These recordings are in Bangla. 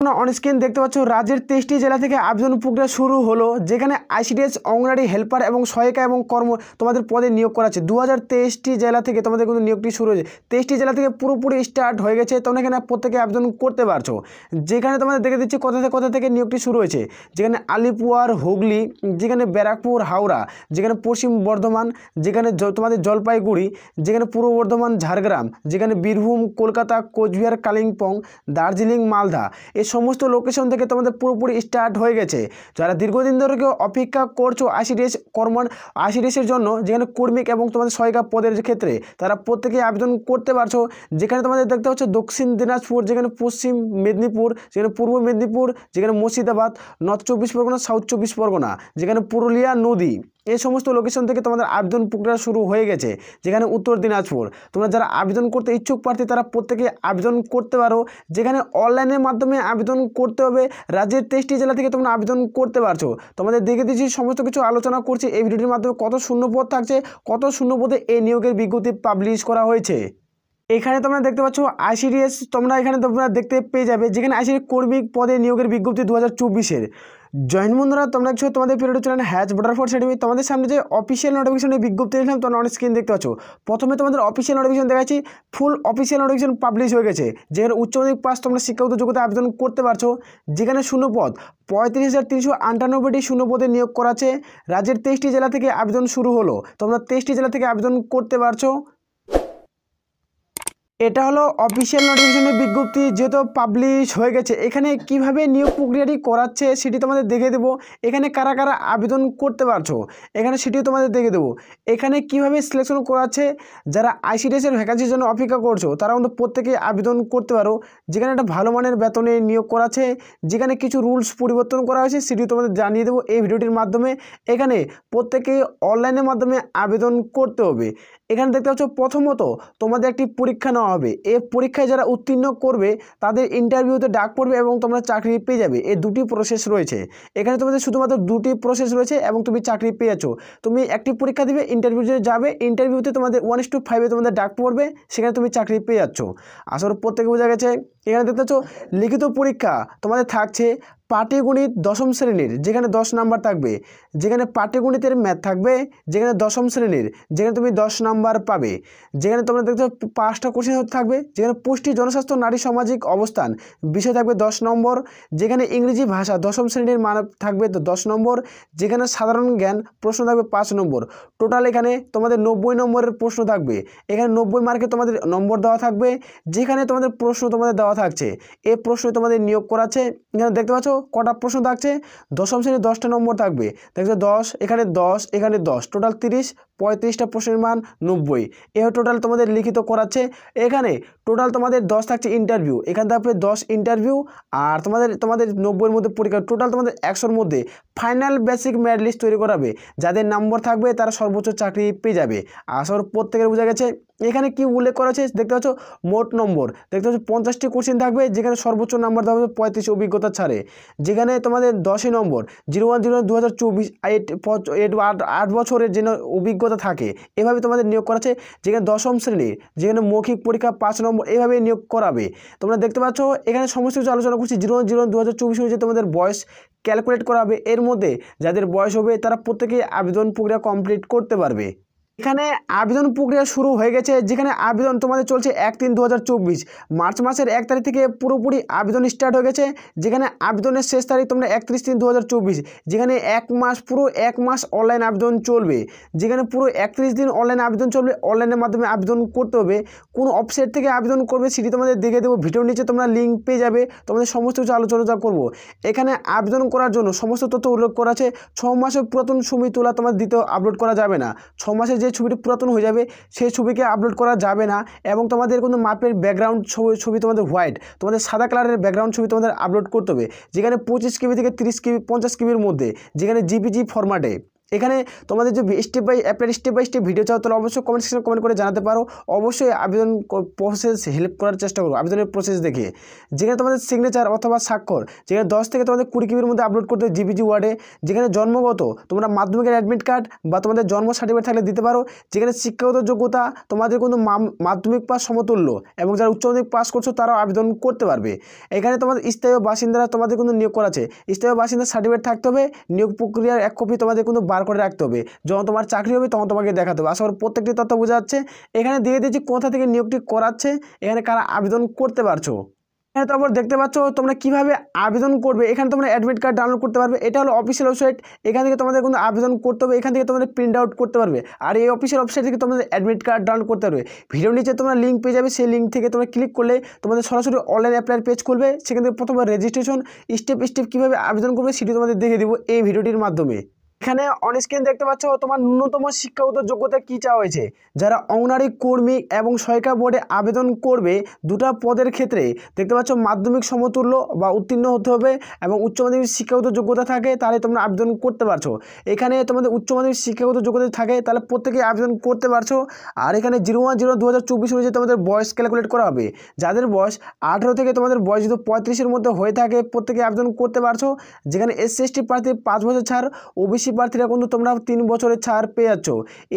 আপনারা অন স্ক্রিন দেখতে পাচ্ছ রাজ্যের 23টি জেলা থেকে আবেদন প্রক্রিয়া শুরু হলো, যেখানে আইসিডিএস অঙ্গনওয়াড়ি হেল্পার এবং সহায়িকা এবং কর্ম তোমাদের পদে নিয়োগ করা আছে। 2023টি জেলা থেকে তোমাদের কিন্তু নিয়োগটি শুরু হয়েছে। 23টি জেলা থেকে পুরোপুরি স্টার্ট হয়ে গেছে। তোমরা এখানে প্রত্যেকে আবেদন করতে পারছো। যেখানে তোমাদের দেখে দিচ্ছি কোথা থেকে নিয়োগটি শুরু হয়েছে, যেখানে আলিপুর, হুগলি, যেখানে ব্যারাকপুর, হাওড়া, যেখানে পশ্চিম বর্ধমান, যেখানে তোমাদের জলপাইগুড়ি, যেখানে পূর্ব বর্ধমান, ঝাড়গ্রাম, যেখানে বীরভূম, কলকাতা, কোচবিহার, কালিম্পং, দার্জিলিং, মালদা, এই সমস্ত লোকেশন থেকে তোমাদের পুরোপুরি স্টার্ট হয়ে গেছে। যারা দীর্ঘদিন ধরে কেউ অপেক্ষা করছো আইসিডিএসের জন্য, যেখানে কর্মিক এবং তোমাদের সহায়িকা পদের ক্ষেত্রে, তারা প্রত্যেকে আবেদন করতে পারছো। যেখানে তোমাদের দেখতে পাচ্ছ দক্ষিণ দিনাজপুর, যেখানে পশ্চিম মেদিনীপুর, যেখানে পূর্ব মেদিনীপুর, যেখানে মুর্শিদাবাদ, নর্থ 24 পরগনা, সাউথ 24 পরগনা, যেখানে পুরুলিয়া, নদী, এই সমস্ত লোকেশন থেকে তোমাদের আবেদন প্রক্রিয়া শুরু হয়ে গেছে। যেখানে উত্তর দিনাজপুর, তোমরা যারা আবেদন করতে ইচ্ছুক প্রার্থী তারা প্রত্যেকে আবেদন করতে পারো। যেখানে অনলাইনের মাধ্যমে আবেদন করতে হবে। রাজ্যের 23টি জেলা থেকে তোমরা আবেদন করতে পারছো। তোমাদের দেখে দিচ্ছি সমস্ত কিছু আলোচনা করছি এই ভিডিওটির মাধ্যমে। কত শূন্যপদ থাকছে, কত শূন্যপদে এই নিয়োগের বিজ্ঞপ্তি পাবলিশ করা হয়েছে। এখানে তোমরা দেখতে পাচ্ছ আইসিডিএস, তোমরা দেখতে পেয়ে যাবে, যেখানে আইসিডিএস কর্মী পদে নিয়োগের বিজ্ঞপ্তি 2024-এর। জয়েন বন্ধুরা, তোমরা কিছু তোমাদের period channel has voter for certificate, তোমাদের সামনে যে অফিসিয়াল নোটিফিকেশনের বিজ্ঞপ্তি দিলাম তোমরা অন স্ক্রিন দেখতে পাচ্ছ। প্রথমে তোমাদের অফিসিয়াল নোটিফিকেশন দেখাচ্ছি, ফুল অফিসিয়াল নোটিফিকেশন পাবলিশ হয়ে গেছে। যেখানে উচ্চ মাধ্যমিক পাস তোমরা শিক্ষাগত যোগ্যতা আবেদন করতে পারছো। যেখানে শূন্যপদ 35,398টি শূন্যপদে নিয়োগ করা আছে। রাজ্যের 23টি জেলা থেকে আবেদন শুরু হলো। তোমরা 23টি জেলা থেকে আবেদন করতে পারছো। এটা হলো অফিসিয়াল নোটিফিকেশনের বিজ্ঞপ্তি, যেহেতু পাবলিশ হয়ে গেছে। এখানে কিভাবে নিয়োগ প্রক্রিয়াটি করাচ্ছে সেটি তোমাদের দেখে দেবো। এখানে কারা কারা আবেদন করতে পারছো এখানে সেটিও তোমাদের দেখে দেবো। এখানে কিভাবে সিলেকশন করাচ্ছে, যারা আইসিডিএসের ভ্যাকান্সির জন্য অপেক্ষা করছো তারা কিন্তু প্রত্যেকে আবেদন করতে পারো। যেখানে একটা ভালো মানের বেতনে নিয়োগ করাচ্ছে, যেখানে কিছু রুলস পরিবর্তন করা হয়েছে সেটিও তোমাদের জানিয়ে দেবো এই ভিডিওটির মাধ্যমে। এখানে প্রত্যেকে অনলাইনের মাধ্যমে আবেদন করতে হবে। এখানে দেখতে পাচ্ছ প্রথমত তোমাদের একটি পরীক্ষা নেওয়া হবে। এই পরীক্ষায় যারা উত্তীর্ণ করবে তাদের ইন্টারভিউতে ডাক পড়বে এবং তোমরা চাকরি পেয়ে যাবে। এই দুটি প্রসেস রয়েছে। এখানে তোমাদের শুধুমাত্র দুটি প্রসেস রয়েছে এবং তুমি চাকরি পেয়ে যাচ্ছ। তুমি একটি পরীক্ষা দিবে, ইন্টারভিউতে যাবে, ইন্টারভিউতে তোমাদের 1:5 তোমাদের ডাক পড়বে, সেখানে তুমি চাকরি পেয়ে যাচ্ছ। আসলে প্রত্যেকে বোঝা গেছে। এখানে দেখতে পাচ্ছ লিখিত পরীক্ষা তোমাদের থাকছে পাটিগণিত 10ম শ্রেণীর, যেখানে 10 নাম্বার থাকবে। যেখানে পাটিগণিতের ম্যাথ থাকবে, যেখানে 10ম শ্রেণীর, যেখানে তুমি 10 নাম্বার পাবে। যেখানে তোমরা দেখতে 5টা কোশ্চেন থাকবে। যেখানে পুষ্টি, জনস্বাস্থ্য, নারী সামাজিক অবস্থান বিষয় থাকবে 10 নম্বর। যেখানে ইংরেজি ভাষা 10ম শ্রেণীর মান থাকবে 10 নম্বর। যেখানে সাধারণ জ্ঞান প্রশ্ন থাকবে 5 নম্বর। টোটাল এখানে তোমাদের 90 নম্বরের প্রশ্ন থাকবে। এখানে 90 মার্কে তোমাদের নম্বর দেওয়া থাকবে। যেখানে তোমাদের প্রশ্ন তোমাদের দেওয়া থাকছে, এই প্রশ্ন তোমাদের নিয়োগ করাচ্ছে। এখানে দেখতে পাচ্ছ কটা প্রশ্ন থাকছে। 10ম শ্রেণীর 10টা নম্বর থাকবে। দেখছো 10, এখানে 10, এখানে 10, টোটাল 30, 35টা প্রশ্নের মান 90। এভাবে টোটাল তোমাদের লিখিত করাচ্ছে। এখানে টোটাল তোমাদের 10 থাকছে ইন্টারভিউ। এখানে থাকবে 10 ইন্টারভিউ। আর তোমাদের 90-এর মধ্যে পরীক্ষা, টোটাল তোমাদের 100-র মধ্যে ফাইনাল বেসিক মেরিট লিস্ট তৈরি করাবে। যাদের নম্বর থাকবে তারা সর্বোচ্চ চাকরি পেয়ে যাবে। আসলে প্রত্যেকের বোঝা গেছে। এখানে কি উল্লেখ করা আছে দেখতে পাচ্ছ, মোট নম্বর দেখতে পাচ্ছ 50টি কোশ্চেন থাকবে। যেখানে সর্বোচ্চ নাম্বার দেওয়া হবে 35 অভিজ্ঞতা ছাড়ে। যেখানে তোমাদের 10ই নম্বর 01/01/2024 8 বছরের যে অভিজ্ঞতা থাকে, এভাবে তোমাদের নিয়োগ করা আছে। যেখানে 10ম শ্রেণীর, যেখানে মৌখিক পরীক্ষা 5 নম্বর, এভাবে নিয়োগ করাবে। তোমরা দেখতে পাচ্ছ এখানে সমস্ত কিছু আলোচনা করছি। 01/01/2024 অনুযায়ী তোমাদের বয়স ক্যালকুলেট করা হবে। এর মধ্যে যাদের বয়স হবে তারা প্রত্যেকেই আবেদন প্রক্রিয়া কমপ্লিট করতে পারবে। এখানে আবেদন প্রক্রিয়া শুরু হয়ে গেছে। যেখানে আবেদন তোমাদের চলছে 1/3/2024, মার্চ মাসের 1 তারিখ থেকে পুরোপুরি আবেদন স্টার্ট হয়ে গেছে। যেখানে আবেদনের শেষ তারিখ তোমরা 31/3/2024। যেখানে পুরো এক মাস অনলাইন আবেদন চলবে। যেখানে পুরো 31 দিন অনলাইন আবেদন চলবে। অনলাইনের মাধ্যমে আবেদন করতে হবে। কোন ওয়েবসাইট থেকে আবেদন করবে সেটি তোমাদের দেখে দেবো। ভিডিওর নিচে তোমরা লিঙ্ক পেয়ে যাবে। তোমাদের সমস্ত কিছু আলোচনা করব। এখানে আবেদন করার জন্য সমস্ত তথ্য উল্লেখ করা আছে। 6 মাসের পুরাতন ছবি তোলা তোমাদের দ্বিতীয় আপলোড করা যাবে না। 6 মাসের যে ছবিটি পুরাতন হয়ে যাবে সেই ছবিকে আপলোড করা যাবে না। এবং তোমাদের কোনো মাপের ব্যাকগ্রাউন্ড ছবি তোমাদের হোয়াইট, তোমাদের সাদা কালারের ব্যাকগ্রাউন্ড ছবি তোমাদের আপলোড করতে হবে। যেখানে 25 KB থেকে 30 KB 50 KBর মধ্যে, যেখানে জিপিজি ফরম্যাটে। এখানে তোমাদের যে স্টেপ বাই স্টেপ ভিডিও চাও তাহলে অবশ্যই কমেন্ট সেকশনে কমেন্ট করে জানাতে পারো। অবশ্যই আবেদন প্রসেস হেল্প করার চেষ্টা করো আবেদনের প্রসেস দেখে। যেখানে তোমাদের সিগনেচার অথবা স্বাক্ষর যেখানে 10 থেকে তোমাদের 20 কিবির মধ্যে আপলোড করতে জিপিজি ওয়ার্ডে। যেখানে জন্মগত তোমরা মাধ্যমিকের অ্যাডমিট কার্ড বা তোমাদের জন্ম সার্টিফিকেট থাকলে দিতে পারো। যেখানে শিক্ষাগত যোগ্যতা তোমাদের কিন্তু মাধ্যমিক পাস সমতুল্য এবং যারা উচ্চ মাধ্যমিক পাস করছো তারাও আবেদন করতে পারবে। এখানে তোমাদের স্থায়ী বাসিন্দারা তোমাদের কিন্তু নিয়োগ করা আছে। স্থায়ী বাসিন্দার সার্টিফিকেট থাকতে হবে, নিয়োগ প্রক্রিয়ার 1 কপি তোমাদের কিন্তু বার করে রাখতে হবে। যখন তোমার চাকরি হবে তখন তোমাকে দেখাতে হবে। আশা করি প্রত্যেকটি তথ্য বোঝা যাচ্ছে। এখানে দিয়ে দিয়েছি কোথা থেকে নিয়োগটি করাচ্ছে, এখানে কারা আবেদন করতে পারছো। এখানে তারপর দেখতে পাচ্ছ তোমরা কিভাবে আবেদন করবে। এখানে তোমরা অ্যাডমিট কার্ড ডাউনলোড করতে পারবে। এটা হলো অফিসিয়াল ওয়েবসাইট। এখান থেকে তোমাদের কিন্তু আবেদন করতে হবে। এখান থেকে তোমাদের প্রিন্ট আউট করতে পারবে। আর এই অফিসিয়াল ওয়েবসাইট থেকে তোমাদের অ্যাডমিট কার্ড ডাউনলোড করতে পারবে। ভিডিও নিচে তোমরা লিঙ্ক পেয়ে যাবে, সেই লিঙ্ক থেকে তোমরা ক্লিক করলে তোমাদের সরাসরি অনলাইন অ্যাপ্লাইয়ের পেজ খুলবে। সেখান থেকে প্রথমে রেজিস্ট্রেশন স্টেপ কীভাবে আবেদন করবে সেটি তোমাদের দেখে দেবো এই ভিডিওটির মাধ্যমে। এখানে অন স্ক্রিন দেখতে পাচ্ছ তোমার ন্যূনতম শিক্ষাগত যোগ্যতা কী চাওয়া হয়েছে। যারা অঙ্গনারী কর্মী এবং সহায়িকা বোর্ডে আবেদন করবে দুটা পদের ক্ষেত্রে দেখতে পাচ্ছ মাধ্যমিক সমতুল্য বা উত্তীর্ণ হতে হবে এবং উচ্চ মাধ্যমিক শিক্ষাগত যোগ্যতা থাকে তাহলে তোমরা আবেদন করতে পারছো। এখানে তোমাদের উচ্চ মাধ্যমিক শিক্ষাগত যোগ্যতা থাকে তাহলে প্রত্যেকেই আবেদন করতে পারছো। আর এখানে 01/0/2024 অনুযায়ী তোমাদের বয়স ক্যালকুলেট করা হবে। যাদের বয়স 18 থেকে তোমাদের বয়স যদি 35-এর মধ্যে হয়ে থাকে প্রত্যেকে আবেদন করতে পারছো। যেখানে SC/ST প্রার্থী 5 বছর ছাড়, OBC প্রার্থীরা কিন্তু তোমরা 3 বছরের ছাড় পেয়ে যাচ্ছ।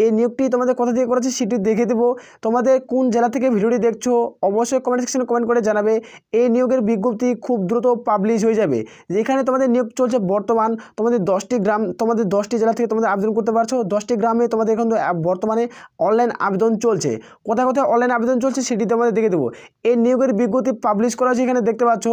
এই নিয়োগটি তোমাদের কোথা থেকে করেছে সেটি দেখে দেবো। তোমাদের কোন জেলা থেকে ভিডিওটি দেখছো অবশ্যই কমেন্ট সেকশনে কমেন্ট করে জানাবে। এই নিয়োগের বিজ্ঞপ্তি খুব দ্রুত পাবলিশ হয়ে যাবে। যেখানে তোমাদের নিয়োগ চলছে বর্তমান তোমাদের 10টি গ্রাম, তোমাদের 10টি জেলা থেকে তোমাদের আবেদন করতে পারছো। 10টি গ্রামে তোমাদের এখন বর্তমানে অনলাইন আবেদন চলছে। কোথায় কোথায় অনলাইন আবেদন চলছে সেটি তোমাদের দেখে দেবো। এই নিয়োগের বিজ্ঞপ্তি পাবলিশ করা হয়েছে এখানে দেখতে পাচ্ছ।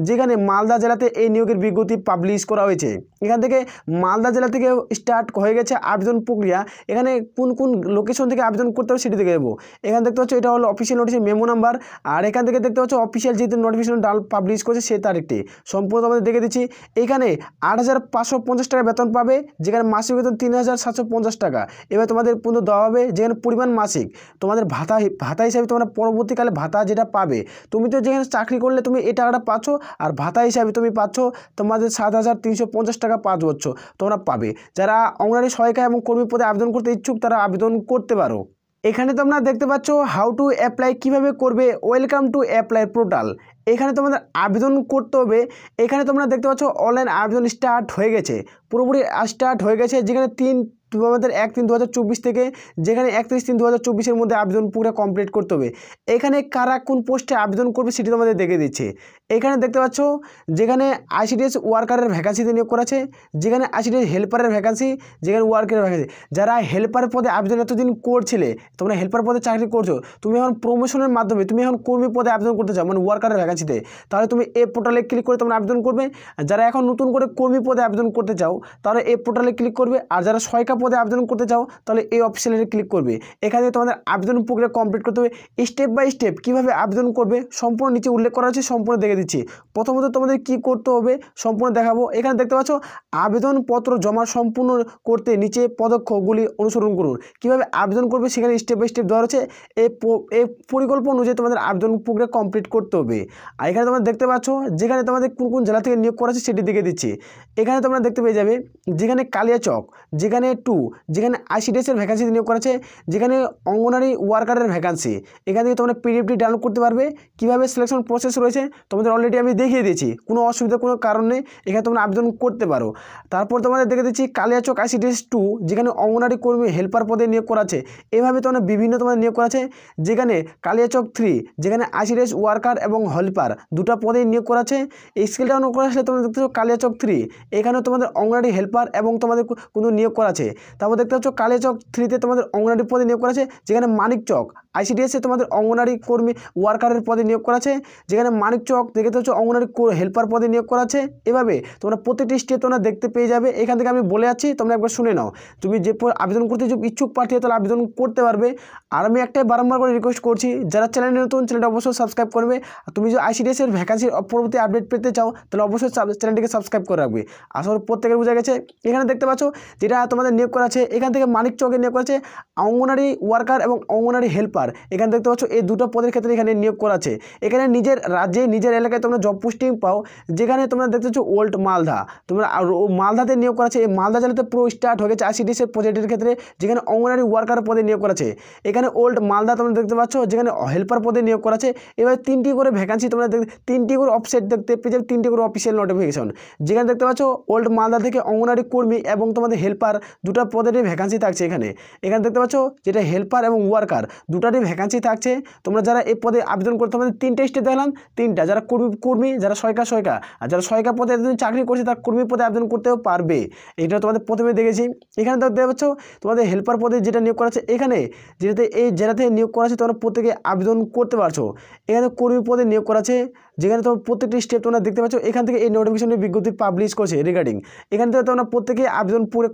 যেখানে মালদা জেলাতে এই নিয়োগের বিজ্ঞপ্তি পাবলিশ করা হয়েছে। এখান থেকে মালদা জেলা থেকে স্টার্ট হয়ে গেছে আবেদন প্রক্রিয়া। এখানে কোন কোন লোকেশন থেকে আবেদন করতে হবে সেটি দেখে দেবো। এখানে দেখতে পাচ্ছ এটা হলো অফিসিয়াল নোটিশের মেমো নাম্বার। আর এখান থেকে দেখতে পাচ্ছ অফিসিয়াল যেহেতু নোটিফিকেশন পাবলিশ করেছে সেই তারিখটি সম্পূর্ণ তোমাদের দেখে দিচ্ছি। এখানে 8,550 টাকা বেতন পাবে। যেখানে মাসিক বেতন 3,750 টাকা এবার তোমাদের পর্যন্ত দেওয়া হবে। যেখানে পরিমাণ মাসিক তোমাদের ভাতা হিসাবে তোমরা পরবর্তীকালে ভাতা যেটা পাবে, তুমি তো যেখানে চাকরি করলে তুমি এই টাকাটা পাচ্ছ আর ভাতা হিসাবে তুমি পাচ্ছ তোমাদের 7,350 টাকা 5 বছর তোমরা পাবে। যারা অঙ্গনারী সহায়িকা এবং কর্মী পদে আবেদন করতে ইচ্ছুক তারা আবেদন করতে পারো। এখানে তোমরা দেখতে পাচ্ছ হাউ টু অ্যাপ্লাই কীভাবে করবে। Welcome to apply portal. এখানে তোমাদের আবেদন করতে হবে। এখানে তোমরা দেখতে পাচ্ছ অনলাইন আবেদন স্টার্ট হয়ে গেছে, পুরোপুরি স্টার্ট হয়ে গেছে। যেখানে তোমাদের 1/3/2024 থেকে যেখানে 31/3/2024 মধ্যে আবেদন পুরো কমপ্লিট করতে হবে। এখানে কারা কোন পোস্টে আবেদন করবে সেটি তোমাদের দেখে দিচ্ছে। এখানে দেখতে পাচ্ছ যেখানে ICDS ওয়ার্কারের ভ্যাকান্সিতে নিয়োগ করা আছে, যেখানে ICDS হেল্পারের ভ্যাকান্সি, যেখানে ওয়ার্কারের ভ্যাকান্সি। যারা হেল্পার পদে আবেদন এতদিন করছিলে, তোমরা হেল্পার পদে চাকরি করছো, তুমি এখন প্রমোশনের মাধ্যমে তুমি এখন কর্মী পদে আবেদন করতে চাও মানে ওয়ার্কারের ভ্যাকান্সিতে, তাহলে তুমি এই পোর্টালে ক্লিক করে তোমরা আবেদন করবে। যারা এখন নতুন করে কর্মী পদে আবেদন করতে চাও তাহলে এই পোর্টালে ক্লিক করবে। আর যারা সহায়িকা পদে আবেদন করতে চাও তাহলে এই অফিসিয়ালে ক্লিক করবে। এখানে তোমাদের আবেদন প্রক্রিয়া কমপ্লিট করতে হবে। স্টেপ বাই স্টেপ কীভাবে আবেদন করবে সম্পূর্ণ নিচে উল্লেখ করা আছে, সম্পূর্ণ দেখে দিচ্ছি। প্রথমত তোমাদের কি করতে হবে সম্পূর্ণ দেখাবো। এখানে দেখতে পাচ্ছ আবেদনপত্র জমা সম্পূর্ণ করতে নিচে পদক্ষেপগুলি অনুসরণ করুন। কীভাবে আবেদন করবে সেখানে স্টেপ বাই স্টেপ দেওয়া আছে। এই পরিকল্পনা অনুযায়ী তোমাদের আবেদন প্রক্রিয়া কমপ্লিট করতে হবে। আর এখানে তোমরা দেখতে পাচ্ছ যেখানে তোমাদের কোন কোন জেলা থেকে নিয়োগ করা আছে সেটি দেখে দিচ্ছি। এখানে তোমরা দেখতে পেয়ে যাবে যেখানে কালিয়াচক, যেখানে 2, যেখানে ICDS-এর ভ্যাকান্সি নিয়োগ করা আছে, যেখানে অঙ্গনারী ওয়ার্কারের ভ্যাকান্সি। এখান থেকে তোমরা PDFটি ডাউনলোড করতে পারবে। কীভাবে সিলেকশন প্রসেস রয়েছে তোমাদের অলরেডি আমি দেখিয়ে দিয়েছি, কোনো অসুবিধা কোনো কারণ নেই, এখানে তোমরা আবেদন করতে পারো। তারপর তোমাদের দেখে দিচ্ছি কালিয়াচক ICDS 2, যেখানে অঙ্গনারী কর্মী হেল্পার পদে নিয়োগ করা আছে। এভাবে তোমরা বিভিন্ন তোমাদের নিয়োগ করা আছে। যেখানে কালিয়াচক 3, যেখানে ICDS ওয়ার্কার এবং হেল্পার দুটো পদে নিয়োগ করা আছে। এই স্কেল ডাউন করা আসলে তোমরা দেখতে পাচ্ছ কালিয়াচক 3, এখানেও তোমাদের অঙ্গনারী হেল্পার এবং তোমাদের কোনো নিয়োগ করা আছে। তারপর দেখতে পাচ্ছ কালিয়াচক 3-তে তোমাদের অঙ্গনারী পদে নিয়োগ করা আছে। যেখানে মানিকচক ICDS-এ তোমাদের অঙ্গনারী কর্মী ওয়ার্কারের পদে নিয়োগ করা আছে। যেখানে মানিকচক দেখতে পাচ্ছ অঙ্গনারী হেল্পার পদে নিয়োগ করা আছে। এভাবে তোমরা প্রত্যেকটি স্টেপ তোমরা দেখতে পেয়ে যাবে। এখান থেকে আমি বলে যাচ্ছি, তোমরা একবার শুনে নাও। তুমি যে আবেদন করতে ইচ্ছুক প্রার্থী তাহলে আবেদন করতে পারবে। আর আমি একটাই বারবার করে রিকোয়েস্ট করছি, যারা চ্যানেলে নতুন চ্যানেলটা অবশ্যই সাবস্ক্রাইব করবে। আর তুমি যদি ICDS-এর ভ্যাকান্সির পরবর্তী আপডেট পেতে চাও তাহলে অবশ্যই চ্যানেলটিকে সাবস্ক্রাইব করে রাখবে। আসলে প্রত্যেকের বোঝা গেছে। এখানে দেখতে পাচ্ছ যেটা তোমাদের নিয়োগ করা আছে, এখান থেকে মানিকচকে নিয়োগ করা আছে অঙ্গনারী ওয়ার্কার এবং অঙ্গনারী হেল্পার। হেল্পার, এখানে দেখতে পাচ্ছ এই দুটো পদের ক্ষেত্রে এখানে নিয়োগ করা আছে। এখানে নিজের রাজ্যে নিজের এলাকায় তোমরা জব পোস্টিং পাও, যেখানে তোমরা দেখতে পাচ্ছ ওল্ড মালদা, তোমরা মালদাতে নিয়োগ করা আছে। এই মালদা জেলাতে পুরো স্টার্ট হয়ে গেছে ICDS এর প্রজেক্টের ক্ষেত্রে, যেখানে অঙ্গনারী ওয়ার্কার পদে নিয়োগ করা আছে। এখানে ওল্ড মালদা তোমরা দেখতে পাচ্ছ, যেখানে হেল্পার পদে নিয়োগ করা আছে। এবার 3টি করে ভ্যাকান্সি তোমরা 3টি করে অফসেট দেখতে পেয়ে যাবে, 3টি করে অফিসিয়াল নোটিফিকেশন। যেখানে দেখতে পাচ্ছ ওল্ড মালদা থেকে অঙ্গনারী কর্মী এবং তোমাদের হেল্পার দুটো পদেরই ভ্যাকান্সি থাকছে। এখানে দেখতে পাচ্ছ যেটা হেল্পার এবং ওয়ার্কার দুটারই ভ্যাকান্সি থাকছে। তোমরা যারা এই পদে আবেদন করতে, তোমাদের 3টে স্টেপ দেখলাম, 3টা, যারা কর্মী, যারা সহায়িকা, আর যারা সহায়িকা পদে চাকরি করছে তারা কর্মী পদে আবেদন করতেও পারবে। এটা তোমাদের প্রথমে দেখেছি। এখানে দেখতে পাচ্ছ তোমাদের হেল্পার পদে যেটা নিয়োগ করা আছে, এখানে যেটাতে এই জেলাতে নিয়োগ করা আছে তোমরা প্রত্যেকে আবেদন করতে পারছো। এখানে কর্মী পদে নিয়োগ করা আছে, যেখানে তোমার প্রত্যেকটি স্টেপ তোমরা দেখতে পাচ্ছ। এখান থেকে এই নোটিফিকেশনের বিজ্ঞপ্তি পাবলিশ করছে রিগার্ডিং। এখান থেকে তোমরা প্রত্যেকে আবেদন পুরো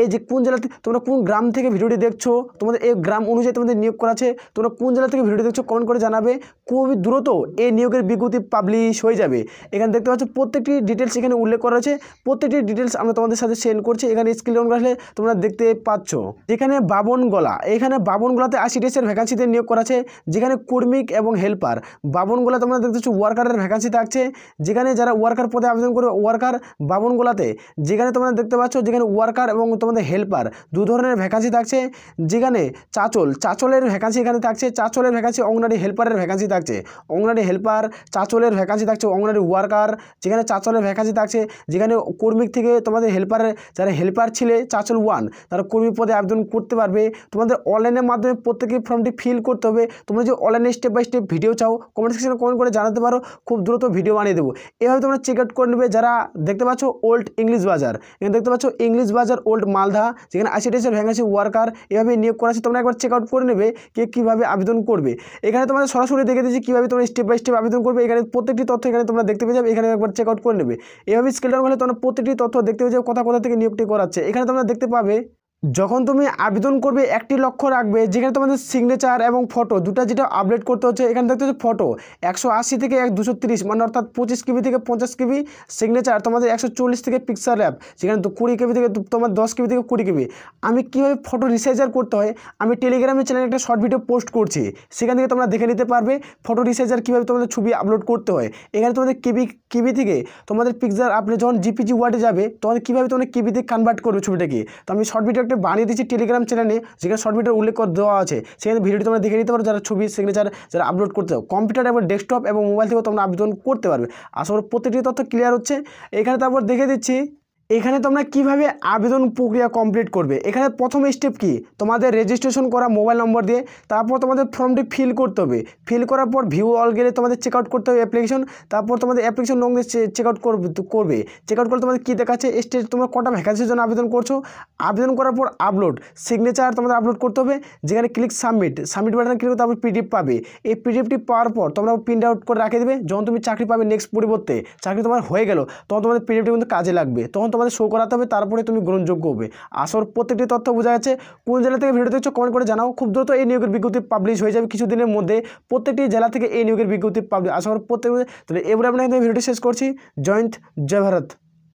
এই যে কোন জেলাতে তোমরা কোন গ্রাম থেকে ভিডিওটি দেখছো, তোমাদের এই গ্রাম অনুযায়ী তোমাদের নিয়োগ করা আছে। তোমরা কোন জেলা থেকে ভিডিওটি দেখছো কমেন্ট করে জানাবে। খুবই দ্রুত এই নিয়োগের বিজ্ঞপ্তি পাবলিশ হয়ে যাবে। এখানে দেখতে পাচ্ছ প্রত্যেকটি ডিটেলস এখানে উল্লেখ করা আছে। প্রত্যেকটি ডিটেলস আমরা তোমাদের সাথে সেন্ড করছি। এখানে স্ক্রিন ডাউন করলে তোমরা দেখতে পাচ্ছ। যেখানে বাবনগোলা, এখানে বাবনগোলাতে ICDS এর ভ্যাকান্সিতে নিয়োগ করা আছে, যেখানে কর্মী এবং হেল্পার। বাবনগোলা তোমরা দেখতে পাচ্ছ ওয়ার্কারের ভ্যাকান্সি থাকছে, যেখানে যারা ওয়ার্কার পদে আবেদন করবে ওয়ার্কার বাবনগোলাতে। যেখানে তোমরা দেখতে পাচ্ছ যেখানে ওয়ার্কার এবং তোমাদের হেল্পার দু ধরনের ভ্যাকান্সি থাকছে। যেখানে চাচলের ভ্যাকান্সি এখানে থাকছে, চাচলের ভ্যাকান্সি, অঙ্গনারী হেল্পারের ভ্যাকান্সি থাকছে। অঙ্গনারী হেল্পার, চাচলের ভ্যাকান্সি থাকছে, অঙ্গনারী ওয়ার্কার, যেখানে চাচলের ভ্যাকান্সি থাকছে। যেখানে কর্মী থেকে তোমাদের হেল্পারের, যারা হেল্পার ছিলে চাচল 1 তারা কর্মী পদে আবেদন করতে পারবে। তোমাদের অনলাইনের মাধ্যমে প্রত্যেকে ফর্মটি ফিল করতে হবে। তোমরা যে অনলাইনে স্টেপ বাই স্টেপ ভিডিও চাও কমেন্ট সেকশনে কমেন্ট করে জানাতে পারো, খুব দ্রুত ভিডিও বানিয়ে দেবো। এভাবে তোমরা চেক আউট করে নেবে। যারা দেখতে পাচ্ছ ওল্ড ইংলিশ বাজার, এখানে দেখতে পাচ্ছ ইংলিশ বাজার ওল্ড মালদা, যেখানে ICDS এর ভ্যাকান্সি ওয়ার্কার এভাবে নিয়োগ করা আছে। তোমরা একবার চেক আউট করে নেবে কে কীভাবে আবেদন করবে। এখানে তোমাদের সরাসরি দেখে দিচ্ছি কীভাবে তোমরা স্টেপ বাই স্টেপ আবেদন করবে। এখানে প্রত্যেকটি তথ্য এখানে তোমরা দেখতে পেয়ে যাবে। এখানে একবার চেক আউট করে নেবে। এভাবে স্কেল ডাউন করলে তোমরা প্রত্যেকটি তথ্য দেখতে পেয়ে যাবে কোথা থেকে নিয়োগটি করাচ্ছে। এখানে তোমরা দেখতে পাবে যখন তুমি আবেদন করবে একটি লক্ষ্য রাখবে, যেখানে তোমাদের সিগনেচার এবং ফটো দুটো যেটা আপলোড করতে হচ্ছে। এখানে দেখতে হচ্ছে ফটো 180 থেকে 230 মানে অর্থাৎ 25 KB থেকে 50 KB, সিগনেচার তোমাদের 140 থেকে পিক্সেল ল্যাব, যেখানে 20 KB থেকে তোমার 10 KB থেকে 20 KB। আমি কীভাবে ফটো রিসাইজার করতে হয় আমি টেলিগ্রামে চ্যানেলে একটা শর্ট ভিডিও পোস্ট করছি, সেখান থেকে তোমরা দেখে নিতে পারবে ফটো রিসাইজার কীভাবে তোমাদের ছবি আপলোড করতে হয়। এখানে তোমাদের কেবি থেকে তোমাদের পিক্সেল আপনি যখন GPG ওয়ার্ডে যাবে তোমাদের কীভাবে তোমরা কেবিতে কনভার্ট করবে ছবিটাকে। তো আমি শর্ট ভিডিও বানিয়ে দিচ্ছি টেলিগ্রাম চ্যানেলে, যেখানে শর্ট ভিডিও উল্লেখ করে দেওয়া আছে। সেখানে ভিডিওটি তোমরা দেখে নিতে পারো। যারা ছবি সিগনেচার যারা আপলোড করতে হবে কম্পিউটার এবং ডেস্কটপ এবং মোবাইল থেকেও তোমরা আবেদন করতে পারবে। আশা করি প্রত্যেকটি তথ্য ক্লিয়ার হচ্ছে। এখানে তারপর দেখে দিচ্ছি এখানে তোমরা কিভাবে আবেদন প্রক্রিয়া কমপ্লিট করবে। এখানে প্রথম স্টেপ কি, তোমাদের রেজিস্ট্রেশন করা মোবাইল নম্বর দিয়ে তারপর তোমাদের ফর্মটি ফিল করতে হবে। ফিল করার পর ভিউ অল গেলে তোমাদের চেক আউট করতে হবে অ্যাপ্লিকেশন। তারপর তোমাদের অ্যাপ্লিকেশন নং দিয়ে চেক আউট করবে। চেক আউট করে তোমাদের কী দেখাচ্ছে স্টেজ, তোমরা কটা ভ্যাকান্সির জন্য আবেদন করছো। আবেদন করার পর আপলোড সিগনেচার তোমাদের আপলোড করতে হবে। যেখানে ক্লিক সাবমিট বাটনে ক্লিক করতে তারপর PDF পাবে। এই PDFটি পাওয়ার পর তোমরা প্রিন্ট আউট করে রাখে দেবে। যখন তুমি চাকরি পাবে নেক্সট পরিবর্তে চাকরি তোমার হয়ে গেল তখন তোমাদের PDFটি কিন্তু কাজে লাগবে, তখন তোমাদের শো করাতে হবে, তারপরে তুমি গ্রহণযোগ্য হবে। আসল প্রত্যেকটি তথ্য বোঝা যাচ্ছে। কোন জেলা থেকে ভিডিও দেখছো কমেন্ট করে জানাও। খুব দ্রুত এই নিয়োগের বিজ্ঞপ্তি পাবলিশ হয়ে যাবে কিছুদিনের মধ্যে। প্রত্যেকটি জেলা থেকে এই নিয়োগের বিজ্ঞপ্তি পাবলিশ আশা করি প্রত্যেক। তাহলে এবারে আমরা ভিডিওটি শেষ করছি। জয় হিন্দ, জয় ভারত।